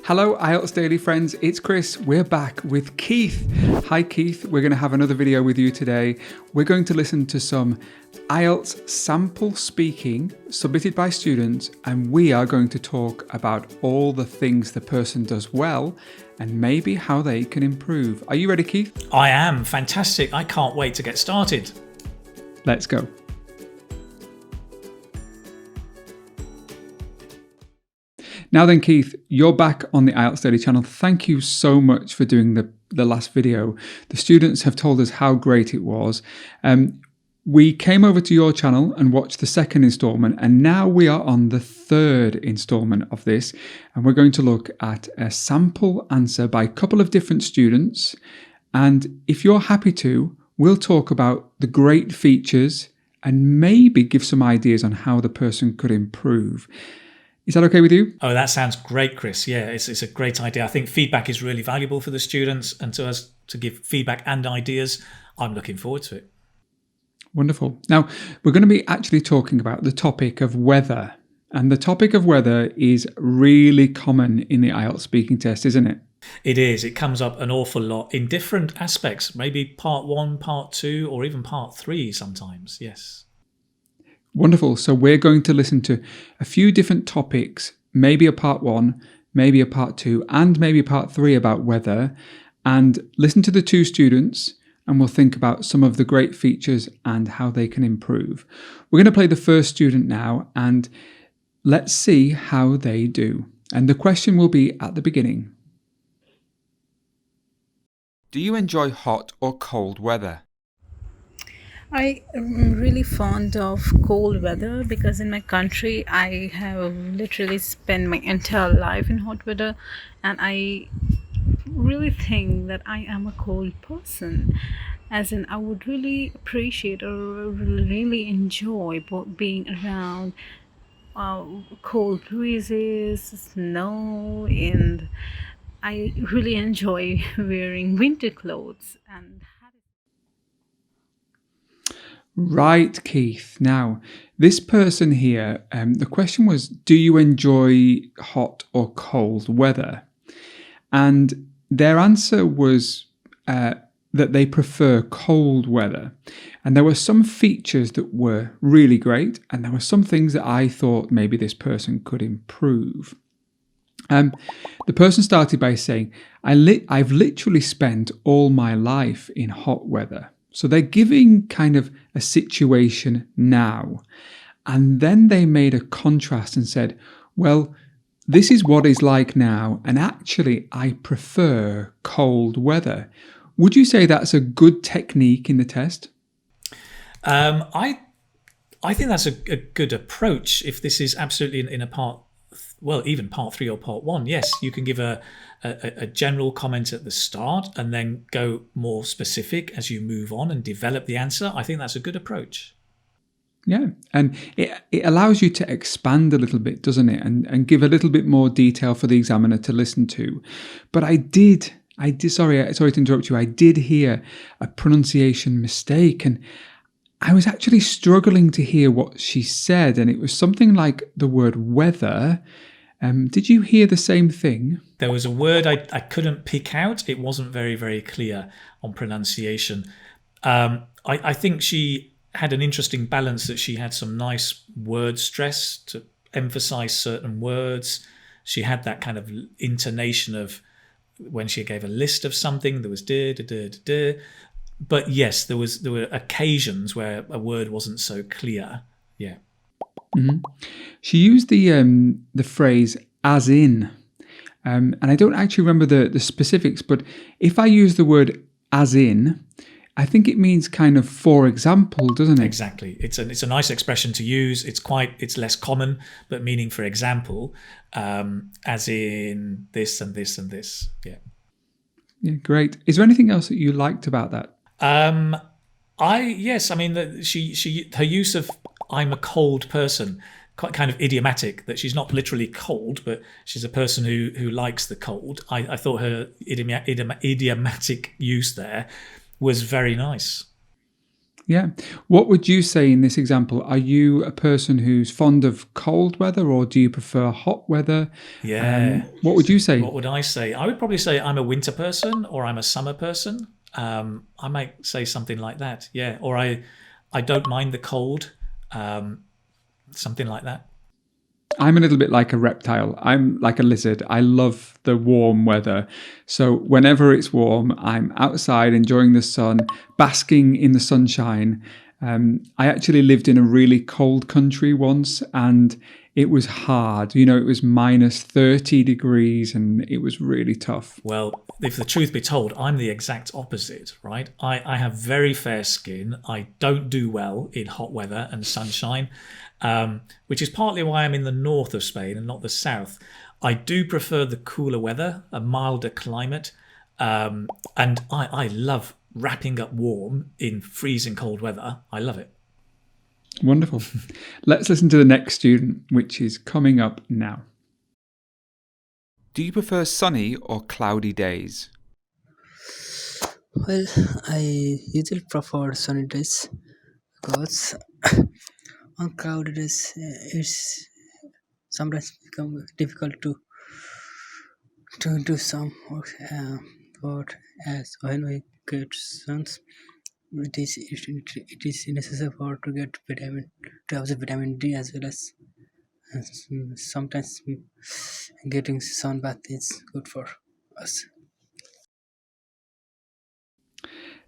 Hello IELTS Daily friends, it's Chris. We're back with Keith. Hi Keith, we're going to have another video with you today. We're going to listen to some IELTS sample speaking submitted by students, and we are going to talk about all the things the person does well and maybe how they can improve. Are you ready, Keith? I am. Fantastic. I can't wait to get started. Let's go. Now then, Keith, you're back on the IELTS Daily channel. Thank you so much for doing the last video. The students have told us how great it was. We came over to your channel and watched the second installment, and now we are on the third installment of this, and we're going to look at a sample answer by a couple of different students. And if you're happy to, we'll talk about the great features and maybe give some ideas on how the person could improve. Is that okay with you? Oh, that sounds great, Chris. Yeah, it's a great idea. I think feedback is really valuable for the students, and to us to give feedback and ideas. I'm looking forward to it. Wonderful. Now, we're going to be actually talking about the topic of weather. And the topic of weather is really common in the IELTS speaking test, isn't it? It is. It comes up an awful lot in different aspects, maybe part 1, part 2, or even part 3 sometimes. Yes. Wonderful. So we're going to listen to a few different topics, maybe a part 1, maybe a part 2, and maybe a part 3 about weather, and listen to the two students, and we'll think about some of the great features and how they can improve. We're going to play the first student now, and let's see how they do. And the question will be at the beginning. Do you enjoy hot or cold weather? I am really fond of cold weather because in my country I have literally spent my entire life in hot weather, and I really think that I am a cold person, as in I would really appreciate or really enjoy being around cold breezes, snow, and I really enjoy wearing winter clothes. And Right, Keith. Now, this person here, the question was, do you enjoy hot or cold weather? And their answer was that they prefer cold weather. And there were some features that were really great, and there were some things that I thought maybe this person could improve. The person started by saying, I've literally spent all my life in hot weather. So they're giving kind of a situation now. And then they made a contrast and said, well, this is what it's like now, and actually I prefer cold weather. Would you say that's a good technique in the test? I think that's a good approach. If this is absolutely in a part, well, even part 3 or part 1, yes, you can give a general comment at the start and then go more specific as you move on and develop the answer. I think that's a good approach. Yeah, and it allows you to expand a little bit, doesn't it? And give a little bit more detail for the examiner to listen to. But I did, sorry to interrupt you, I did hear a pronunciation mistake, and I was actually struggling to hear what she said, and it was something like the word weather. Did you hear the same thing? There was a word I couldn't pick out. It wasn't very, very clear on pronunciation. I think she had an interesting balance, that she had some nice word stress to emphasize certain words. She had that kind of intonation of when she gave a list of something, there was da da da da da. But yes, there were occasions where a word wasn't so clear. Yeah. Mm-hmm. She used the phrase "as in," and I don't actually remember the specifics. But if I use the word "as in," I think it means kind of for example, doesn't it? Exactly. It's a nice expression to use. It's less common, but meaning for example, as in this and this and this. Yeah. Yeah, great. Is there anything else that you liked about that? Yes. I mean, her use of "I'm a cold person," quite kind of idiomatic, that she's not literally cold, but she's a person who likes the cold. I thought her idiomatic use there was very nice. Yeah. What would you say in this example? Are you a person who's fond of cold weather or do you prefer hot weather? Yeah. What would you say? What would I say? I would probably say I'm a winter person or I'm a summer person. I might say something like that. Yeah. Or I don't mind the cold. Something like that. I'm a little bit like a reptile. I'm like a lizard. I love the warm weather. So whenever it's warm, I'm outside enjoying the sun, basking in the sunshine. I actually lived in a really cold country once and it was hard. You know, it was minus 30 degrees and it was really tough. Well, if the truth be told, I'm the exact opposite, right? I have very fair skin. I don't do well in hot weather and sunshine, which is partly why I'm in the north of Spain and not the south. I do prefer the cooler weather, a milder climate, and I love wrapping up warm in freezing cold weather. I love it. Wonderful. Let's listen to the next student, which is coming up now. Do you prefer sunny or cloudy days? Well, I usually prefer sunny days because on cloudy days it's sometimes become difficult to do some work. But as when we get suns, it is necessary for to get vitamin to have the vitamin D as well as sometimes getting sunbath is good for us.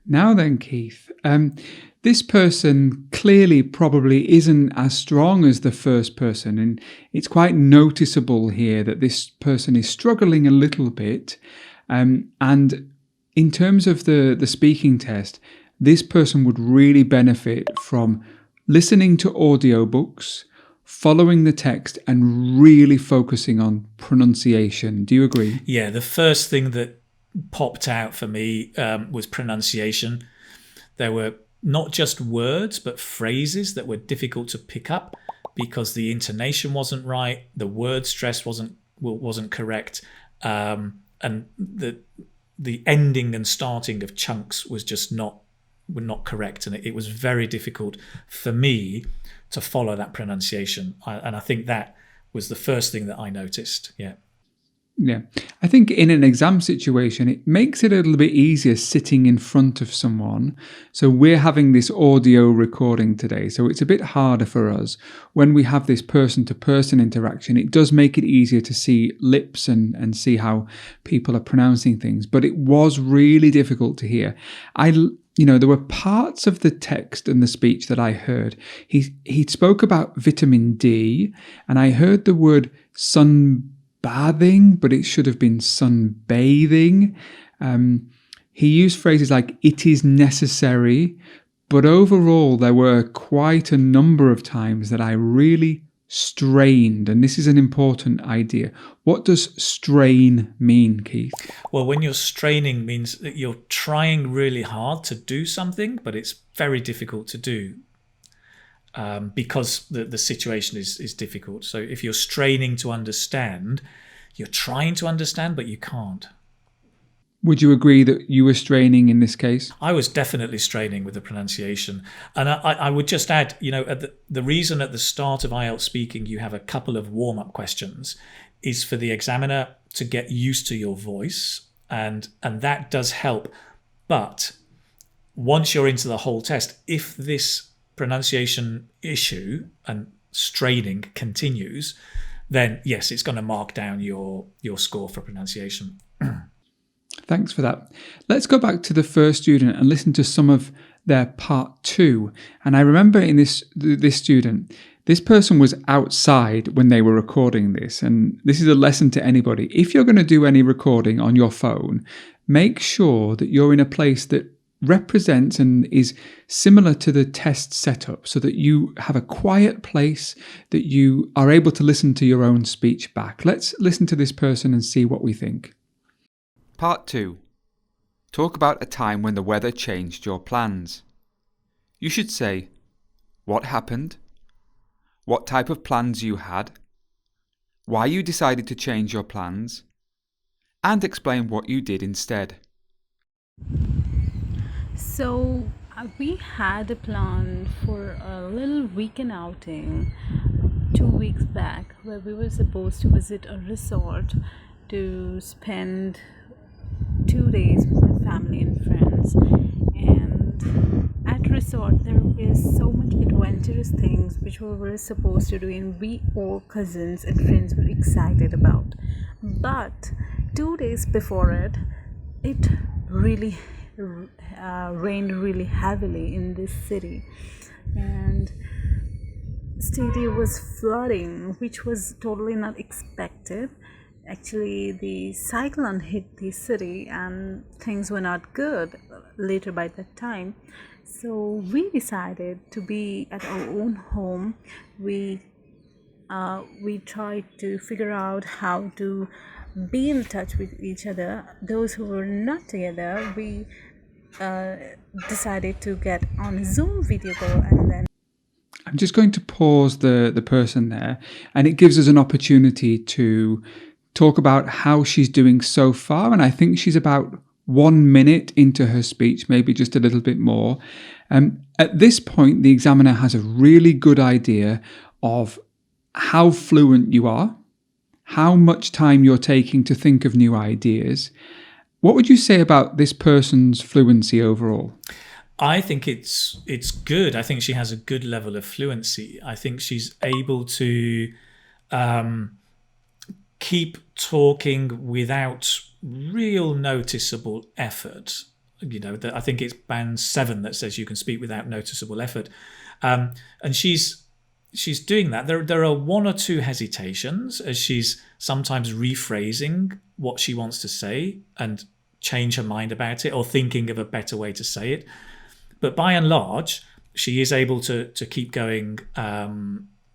Now then, Keith, this person clearly probably isn't as strong as the first person, and it's quite noticeable here that this person is struggling a little bit. And in terms of the speaking test, this person would really benefit from listening to audiobooks, following the text, and really focusing on pronunciation. Do you agree? Yeah, the first thing that popped out for me was pronunciation. There were not just words, but phrases that were difficult to pick up because the intonation wasn't right, the word stress wasn't correct, and the ending and starting of chunks were not correct, and it was very difficult for me to follow that pronunciation. And I think that was the first thing that I noticed. Yeah. Yeah. I think in an exam situation, it makes it a little bit easier sitting in front of someone. So we're having this audio recording today. So it's a bit harder for us. When we have this person-to-person interaction, it does make it easier to see lips and see how people are pronouncing things. But it was really difficult to hear. There were parts of the text and the speech that I heard. He spoke about vitamin D, and I heard the word sunbathing, but it should have been sunbathing. He used phrases like "it is necessary," but overall there were quite a number of times that I really strained, and this is an important idea. What does strain mean, Keith? Well, when you're straining means that you're trying really hard to do something, but it's very difficult to do because the situation is difficult. So if you're straining to understand, you're trying to understand, but you can't. Would you agree that you were straining in this case? I was definitely straining with the pronunciation. And I would just add, the reason at the start of IELTS speaking you have a couple of warm-up questions is for the examiner to get used to your voice. And that does help. But once you're into the whole test, if this pronunciation issue and straining continues, then yes, it's going to mark down your score for pronunciation. Thanks for that. Let's go back to the first student and listen to some of their part 2. And I remember in this student, this person was outside when they were recording this. And this is a lesson to anybody. If you're going to do any recording on your phone, make sure that you're in a place that represents and is similar to the test setup so that you have a quiet place that you are able to listen to your own speech back. Let's listen to this person and see what we think. Part 2. Talk about a time when the weather changed your plans. You should say what happened, what type of plans you had, why you decided to change your plans, and explain what you did instead. So We had a plan for a little weekend outing 2 weeks back where we were supposed to visit a resort to spend 2 days with my family and friends. And at resort, there is so much adventurous things which we were supposed to do, and we all cousins and friends were excited about. But 2 days before it, it really rained really heavily in this city, and city was flooding, which was totally not expected. Actually, the cyclone hit the city and things were not good later by that time. So we decided to be at our own home. We tried to figure out how to be in touch with each other. Those who were not together, we uh, decided to get on a Zoom video call, and then I'm just going to pause the person there, and it gives us an opportunity to talk about how she's doing so far. And I think she's about 1 minute into her speech, maybe just a little bit more. At this point, the examiner has a really good idea of how fluent you are, how much time you're taking to think of new ideas. What would you say about this person's fluency overall? I think it's good. I think she has a good level of fluency. I think she's able to keep talking without real noticeable effort. I think it's band 7 that says you can speak without noticeable effort, and she's doing that. There are one or two hesitations as she's sometimes rephrasing what she wants to say and change her mind about it, or thinking of a better way to say it. But by and large, she is able to keep going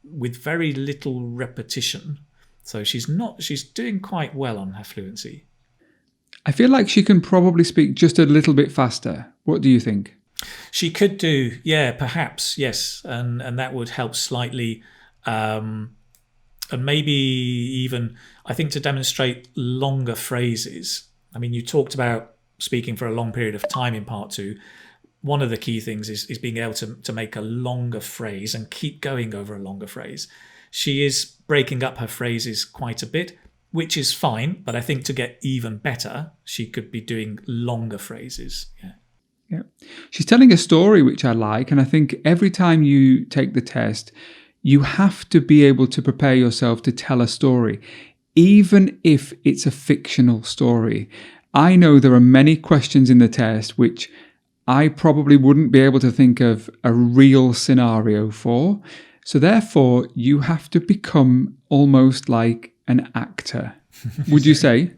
with very little repetition. So she's doing quite well on her fluency. I feel like she can probably speak just a little bit faster. What do you think? She could do, yeah, perhaps, yes, and that would help slightly, and maybe even, I think, to demonstrate longer phrases. I mean, you talked about speaking for a long period of time in part 2. One of the key things is being able to make a longer phrase and keep going over a longer phrase. She is breaking up her phrases quite a bit, which is fine, but I think to get even better, she could be doing longer phrases. Yeah. She's telling a story, which I like, and I think every time you take the test, you have to be able to prepare yourself to tell a story, even if it's a fictional story. I know there are many questions in the test which I probably wouldn't be able to think of a real scenario for. So therefore, you have to become almost like an actor. Would you say?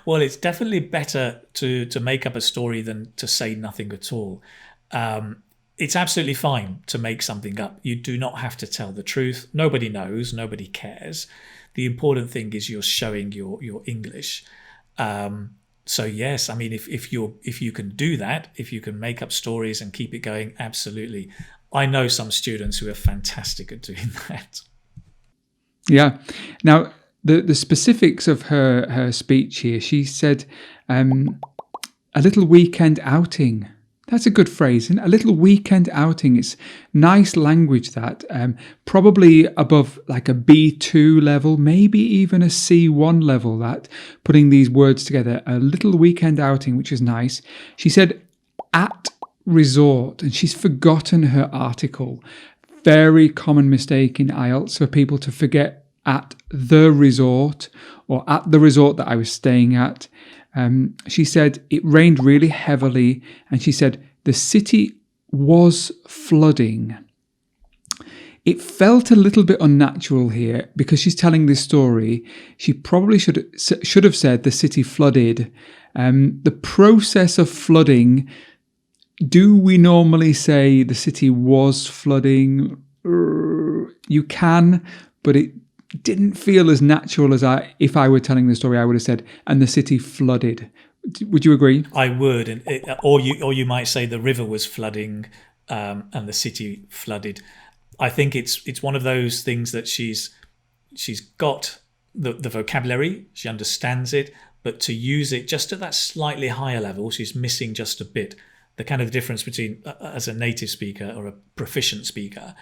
Well, it's definitely better to make up a story than to say nothing at all. It's absolutely fine to make something up. You do not have to tell the truth. Nobody knows. Nobody cares. The important thing is you're showing your English. So yes, I mean, if you can do that, if you can make up stories and keep it going, absolutely. I know some students who are fantastic at doing that. Yeah. Now, the specifics of her speech here, she said, a little weekend outing. That's a good phrase, isn't it? A little weekend outing. It's nice language, that. Probably above like a B2 level, maybe even a C1 level, that, putting these words together. A little weekend outing, which is nice. She said, at resort, and she's forgotten her article. Very common mistake in IELTS for people to forget at the resort, or at the resort that I was staying at. She said it rained really heavily, and she said the city was flooding. It felt a little bit unnatural here because she's telling this story. She probably should have said the city flooded. The process of flooding, do we normally say the city was flooding? You can, but it didn't feel as natural as if I were telling the story, I would have said, and the city flooded. Would you agree? I would, or you might say the river was flooding, and the city flooded. I think it's one of those things that she's got the vocabulary, she understands it, but to use it just at that slightly higher level, she's missing just a bit. the kind of difference between as a native speaker or a proficient speaker.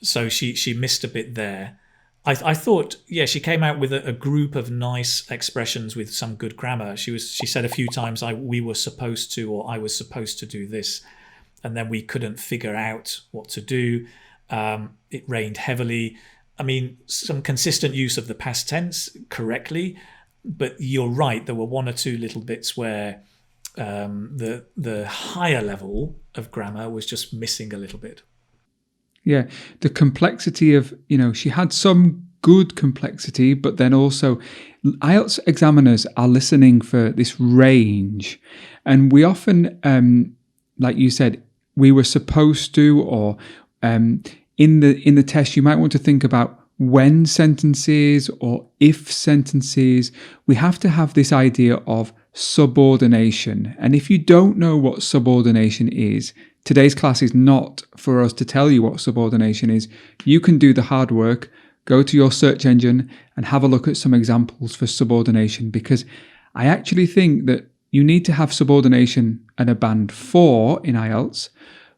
So she missed a bit there. I thought, yeah, she came out with a group of nice expressions with some good grammar. She said a few times, we were supposed to, or I was supposed to do this, and then we couldn't figure out what to do. It rained heavily. I mean, some consistent use of the past tense correctly, but you're right. There were one or two little bits where the higher level of grammar was just missing a little bit. Yeah, the complexity of, she had some good complexity, but then also IELTS examiners are listening for this range. And we often, like you said, we were supposed to, or in the test, you might want to think about when sentences or if sentences. We have to have this idea of subordination. And if you don't know what subordination is, today's class is not for us to tell you what subordination is. You can do the hard work, go to your search engine and have a look at some examples for subordination, because I actually think that you need to have subordination at a band 4 in IELTS,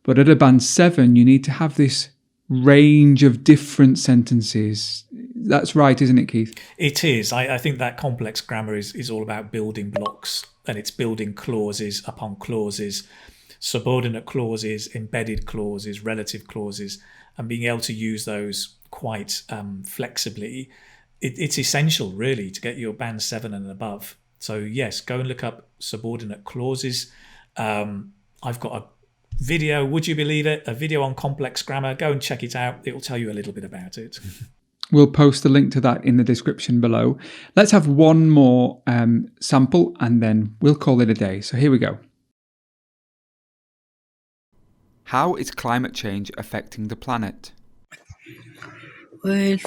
but at a band 7, you need to have this range of different sentences. That's right, isn't it, Keith? It is. I think that complex grammar is all about building blocks, and it's building clauses upon clauses, subordinate clauses, embedded clauses, relative clauses, and being able to use those quite flexibly. It's essential, really, to get your band 7 and above. So yes, go and look up subordinate clauses. I've got a video, would you believe it? A video on complex grammar. Go and check it out. It will tell you a little bit about it. We'll post the link to that in the description below. Let's have one more sample and then we'll call it a day. So here we go. How is climate change affecting the planet? Well,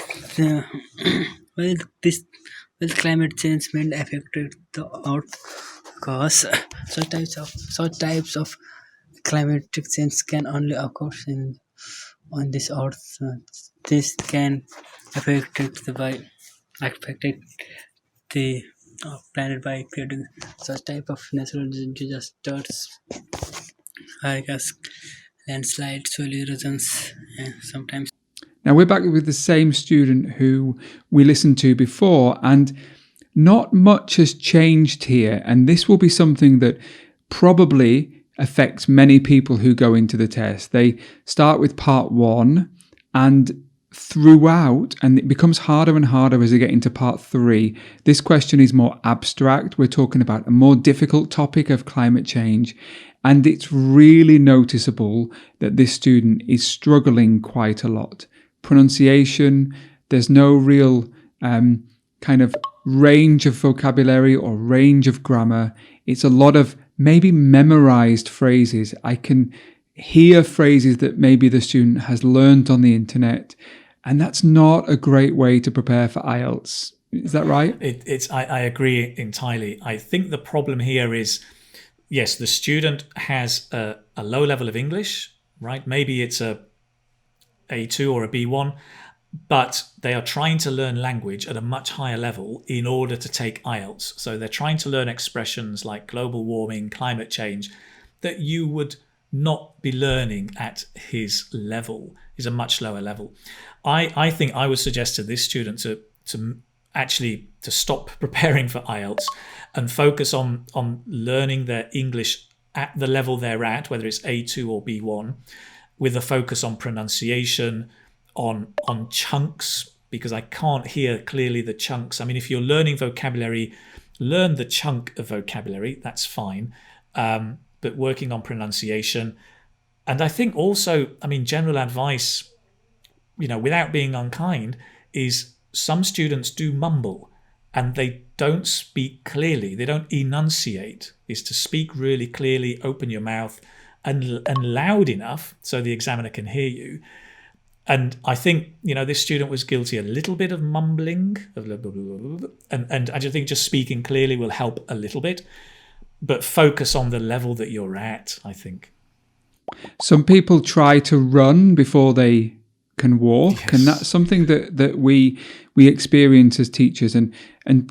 climate change may affect the earth because such types of climatic change can only occur on this earth. This can affect the planet by creating such type of natural disasters like as landslides, soil erosions, and sometimes. Now we're back with the same student who we listened to before, and not much has changed here. And this will be something that probably affects many people who go into the test. They start with part 1 and throughout, and it becomes harder and harder as they get into part 3. This question is more abstract. We're talking about a more difficult topic of climate change. And it's really noticeable that this student is struggling quite a lot. Pronunciation, there's no real kind of range of vocabulary or range of grammar. It's a lot of maybe memorized phrases. I can hear phrases that maybe the student has learned on the internet, and that's not a great way to prepare for IELTS. Is that right? I agree entirely. I think the problem here is, yes, the student has a low level of English, right? Maybe it's a A2 or a B1, but they are trying to learn language at a much higher level in order to take IELTS. So they're trying to learn expressions like global warming, climate change, that you would not be learning at his level, is a much lower level. I think I would suggest to this student to stop preparing for IELTS and focus on learning their English at the level they're at, whether it's A2 or B1, with a focus on pronunciation, on chunks, because I can't hear clearly the chunks. I mean, if you're learning vocabulary, learn the chunk of vocabulary, that's fine. But working on pronunciation. And I think also, I mean, general advice, without being unkind, is some students do mumble and they don't speak clearly. They don't enunciate. Is to speak really clearly, open your mouth and loud enough so the examiner can hear you. And I think, this student was guilty a little bit of mumbling, and I just think just speaking clearly will help a little bit, but focus on the level that you're at, I think. Some people try to run before they can walk, Yes. and that's something that we experience as teachers. And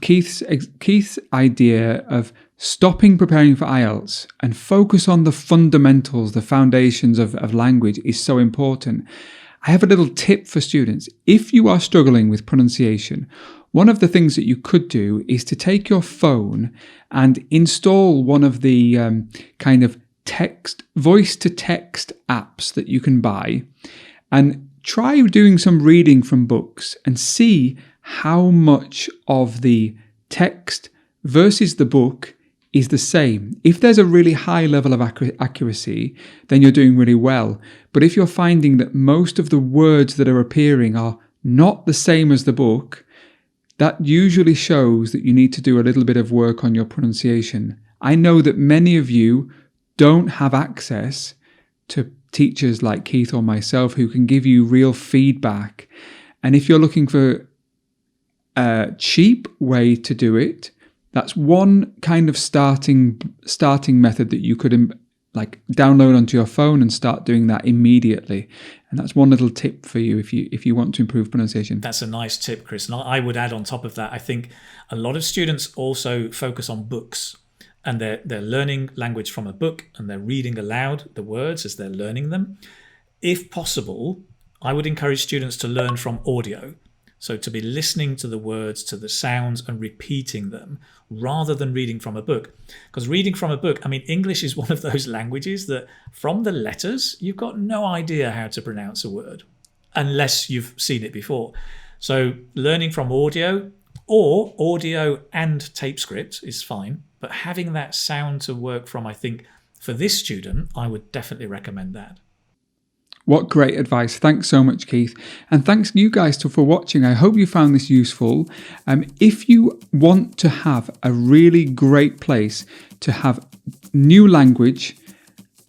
Keith's idea of stopping preparing for IELTS and focus on the fundamentals, the foundations of language is so important. I have a little tip for students. If you are struggling with pronunciation, one of the things that you could do is to take your phone and install one of the kind of voice to text apps that you can buy, and try doing some reading from books and see how much of the text versus the book is the same. If there's a really high level of accuracy, then you're doing really well. But if you're finding that most of the words that are appearing are not the same as the book, that usually shows that you need to do a little bit of work on your pronunciation. I know that many of you don't have access to teachers like Keith or myself who can give you real feedback. And if you're looking for a cheap way to do it, that's one kind of starting method that you could download onto your phone and start doing that immediately. And that's one little tip for you if you want to improve pronunciation. That's a nice tip, Chris. And I would add on top of that, I think a lot of students also focus on books, and they're learning language from a book, and they're reading aloud the words as they're learning them. If possible, I would encourage students to learn from audio. So to be listening to the words, to the sounds, and repeating them rather than reading from a book. Because reading from a book, I mean, English is one of those languages that from the letters, you've got no idea how to pronounce a word unless you've seen it before. So learning from audio, or audio and tape script, is fine. But having that sound to work from, I think, for this student, I would definitely recommend that. What great advice. Thanks so much, Keith. And thanks you guys for watching. I hope you found this useful. If you want to have a really great place to have new language,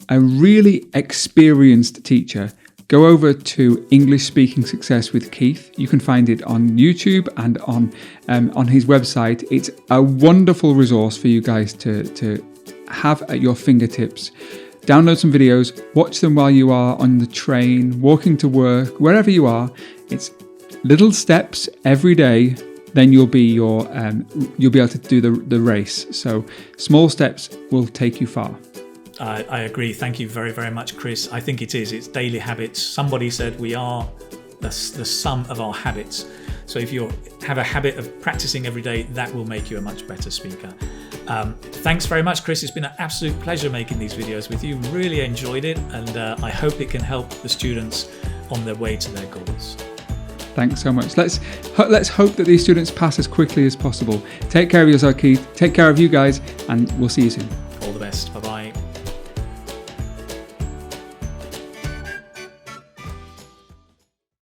a really experienced teacher, go over to English Speaking Success with Keith. You can find it on YouTube and on his website. It's a wonderful resource for you guys to have at your fingertips. Download some videos, watch them while you are on the train, walking to work, wherever you are. It's little steps every day. Then you'll be able to do the race. So small steps will take you far. I agree. Thank you very, very much, Chris. I think it's daily habits. Somebody said we are the sum of our habits. So if you have a habit of practicing every day, that will make you a much better speaker. Thanks very much, Chris. It's been an absolute pleasure making these videos with you. Really enjoyed it, and I hope it can help the students on their way to their goals. Thanks so much. Let's hope that these students pass as quickly as possible. Take care of yourself, Keith. Take care of you guys, and we'll see you soon. All the best. Bye.